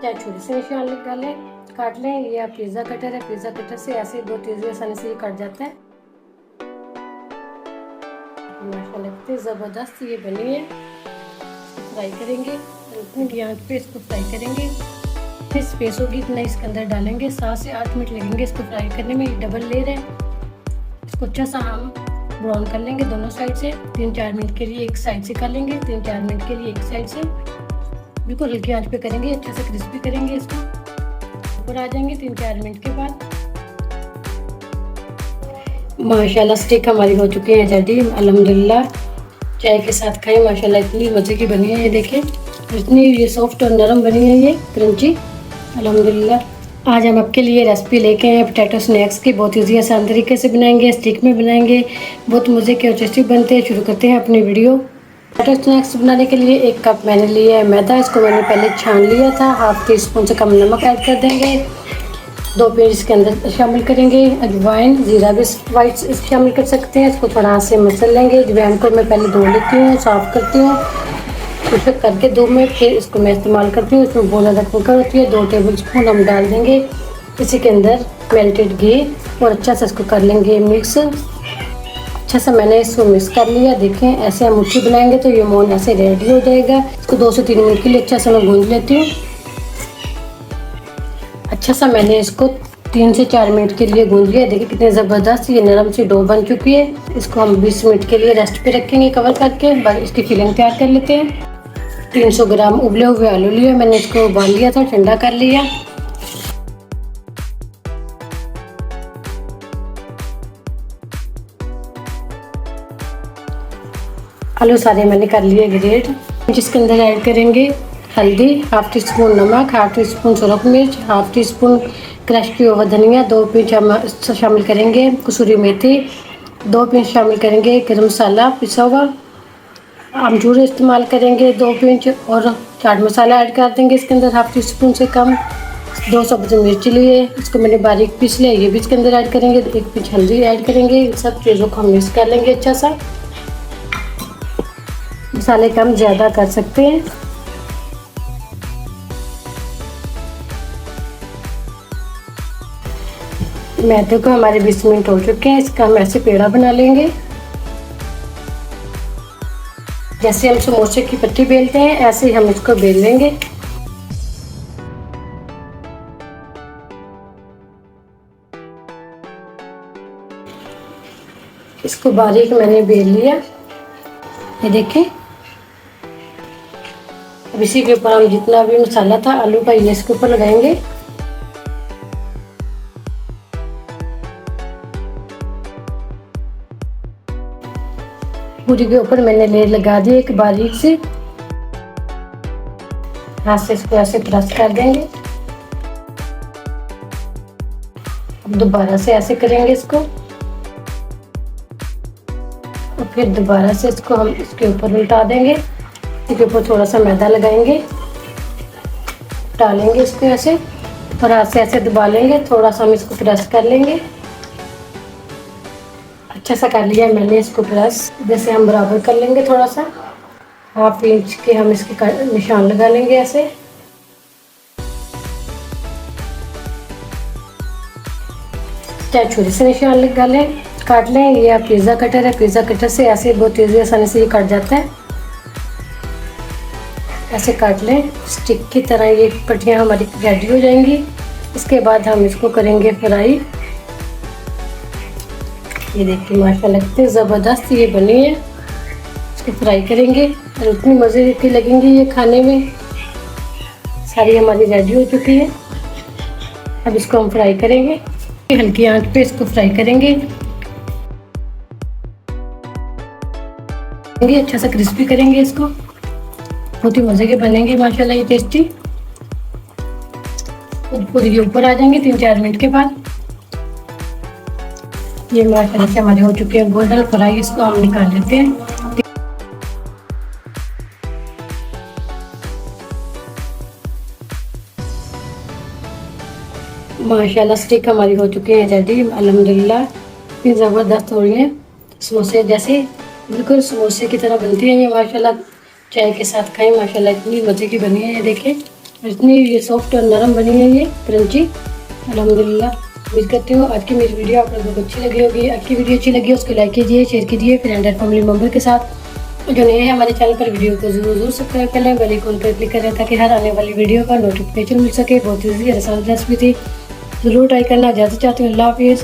चाहे छुरी से निशान लगा लें, काट लें। ये पिज़्ज़ा कटर है, पिज़्ज़ा कटर से ऐसे दो तेज़ी आसानी से ये कट जाता है। माशाल्लाह इतनी ज़बरदस्त ये बनी है। फ्राई करेंगे इतनी आंच पे इसको फ्राई करेंगे। फिर स्पेस होगी इतना इसके अंदर डालेंगे। 7 से 8 मिनट लगेंगे इसको फ्राई करने में। ये डबल लेयर है, इसको अच्छा सा हम ब्राउन कर लेंगे दोनों साइड से। 3-4 मिनट के लिए एक साइड से कर लेंगे, 3-4 मिनट के लिए एक साइड से बिल्कुल हल्की आंच पे करेंगे। अच्छे से क्रिस्पी करेंगे इसको। ऊपर आ जाएंगे 3-4 मिनट के बाद। माशाल्लाह स्टिक हमारी हो चुकी है रेडी। अल्हम्दुलिल्लाह चाय के साथ खाएं। माशाल्लाह इतनी मज़े की बनी है। ये देखें इतनी ये सॉफ्ट और नरम बनी है, ये क्रंची। अल्हम्दुलिल्लाह आज हम आपके लिए रेसिपी लेके आए हैं पोटैटो स्नैक्स की। बहुत ईजी आसान तरीके से बनाएंगे, स्टिक में बनाएंगे, बहुत मज़े के और टेस्टी बनते हैं। शुरू करते हैं अपनी वीडियो। पोटैटो स्नैक्स बनाने के लिए 1 कप मैंने लिया है मैदा। इसको मैंने पहले छान लिया था। 1/2 टीस्पून से कम नमक ऐड कर देंगे। 2 पेज इसके अंदर शामिल करेंगे। अजवाइन, जीरा भी वाइट शामिल कर सकते हैं। इसको थोड़ा से मसल लेंगे। अजवाइन को मैं पहले धो लेती हूँ, साफ़ करती हूँ, उसे करके धूप में फिर इसको मैं इस्तेमाल करती हूँ। इसमें बहुत ज़्यादा कंकर होती है। 2 टेबल स्पून हम डाल देंगे इसी के अंदर मेल्टेड घी और अच्छा से इसको कर लेंगे मिक्स। अच्छा सा मैंने इसको मिक्स कर लिया। देखें ऐसे हम मुट्ठी बनाएंगे तो ये मोन ऐसे रेडी हो जाएगा। इसको 2 से 3 मिनट के लिए अच्छा सा मैं गूंज लेती हूँ। अच्छा सा मैंने इसको 3 से 4 मिनट के लिए गूंज लिया। देखिए कितनी ज़बरदस्त ये नरम सी डो बन चुकी है। इसको हम 20 मिनट के लिए रेस्ट पे रखेंगे कवर करके। बस इसकी फिलिंग तैयार कर लेते हैं। 300 ग्राम उबले हुए आलू लिए, मैंने इसको उबाल लिया था, ठंडा कर लिया। आलू सारे मैंने कर लिए ग्रेट। जिसके अंदर ऐड करेंगे हल्दी, 1/2 टीस्पून नमक, 1/2 टीस्पून सुरख मिर्च, 1/2 टीस्पून क्रश किया हुआ धनिया, 2 पिंच शामिल करेंगे कसूरी मेथी, 2 पिंच शामिल करेंगे गरम मसाला पिसा हुआ, आमचूर इस्तेमाल करेंगे 2 पिंच, और चाट मसाला ऐड कर देंगे इसके अंदर 1/2 टीस्पून से कम। 2 सब्ज़ी मिर्च लिए, इसको मैंने बारीक पीस लिया, ये भी इसके अंदर ऐड करेंगे। 1 पिंच हल्दी ऐड करेंगे। इन सब चीज़ों को हम मिक्स कर लेंगे अच्छा सा। मसाले कम ज़्यादा कर सकते हैं। मैदे को हमारे 20 मिनट हो चुके हैं। इसका हम ऐसे पेड़ा बना लेंगे। जैसे हम समोसे की पट्टी बेलते हैं ऐसे ही हम इसको बेल लेंगे। इसको बारीक मैंने बेल लिया। ये देखें अब इसी के ऊपर हम जितना भी मसाला था आलू का ये इसके ऊपर लगाएंगे। पूरी के ऊपर मैंने लेयर लगा दी एक बारीक से। हाथ से इसको ऐसे प्रेस कर देंगे। अब दोबारा से ऐसे करेंगे इसको, और फिर दोबारा से इसको हम इसके ऊपर उल्टा देंगे। इसके ऊपर थोड़ा सा मैदा लगाएंगे, डालेंगे इसको ऐसे, और हाथ से ऐसे दबा लेंगे। थोड़ा सा हम इसको प्रेस कर लेंगे। अच्छा सा कर लिया मैंने इसको प्रेस। जैसे हम बराबर कर लेंगे थोड़ा सा, 1/2 इंच के हम इसके निशान लगा लेंगे ऐसे। चाहे छुरी से निशान लगा लें, काट लें। ये पिज़्ज़ा कटर है, पिज़्ज़ा कटर से ऐसे बहुत तेज़ी आसानी से ये कट जाता है। ऐसे काट लें स्टिक की तरह। ये पट्टियाँ हमारी रेडी हो जाएंगी। इसके बाद हम इसको करेंगे फ्राई। ये देखिए माशाल्लाह इतनी ज़बरदस्त ये बनी है। इसको फ्राई करेंगे और इतनी मज़े की लगेंगी ये खाने में। सारी हमारी रेडी हो चुकी है। अब इसको हम फ्राई करेंगे। हल्की आंच पे इसको फ्राई करेंगे। अच्छा सा क्रिस्पी करेंगे इसको। बहुत ही मज़े के बनेंगे माशाल्लाह ये टेस्टी। पूरी के ऊपर आ जाएंगे 3-4 मिनट के बाद। ये माशाल्लाह से हमारे हो चुके हैं गोल्डन फ्राई। इसको हम निकाल लेते हैं। माशाल्लाह स्टिक हमारी हो चुकी है रेडी। अल्हम्दुलिल्लाह इतनी ज़बरदस्त हो रही है, समोसे जैसे, बिल्कुल समोसे की तरह बनती है ये। माशाल्लाह चाय के साथ खाएं। माशाल्लाह इतनी मज़े की बनी है ये देखें। इतनी ये सॉफ्ट और नरम बनी है ये क्रंची। अल्हम्दुलिल्लाह। उम्मीद करती हूँ आज की मेरी वीडियो आप लोगों को अच्छी लगी होगी। आपकी वीडियो अच्छी लगी उसको लाइक कीजिए, शेयर कीजिए फ्रेंड एंड फैमिली मेम्बर के साथ। जो नए हैं हमारे चैनल पर वीडियो को जरूर सब्सक्राइब कर लें, बेल आइकन पर क्लिक करें ताकि हर आने वाली वीडियो का नोटिफिकेशन मिल सके। बहुत ईजी आसान रेसिपी थी, ज़रूर ट्राई करना। इजाज़त चाहती हूँ। अल्लाह हाफिज़।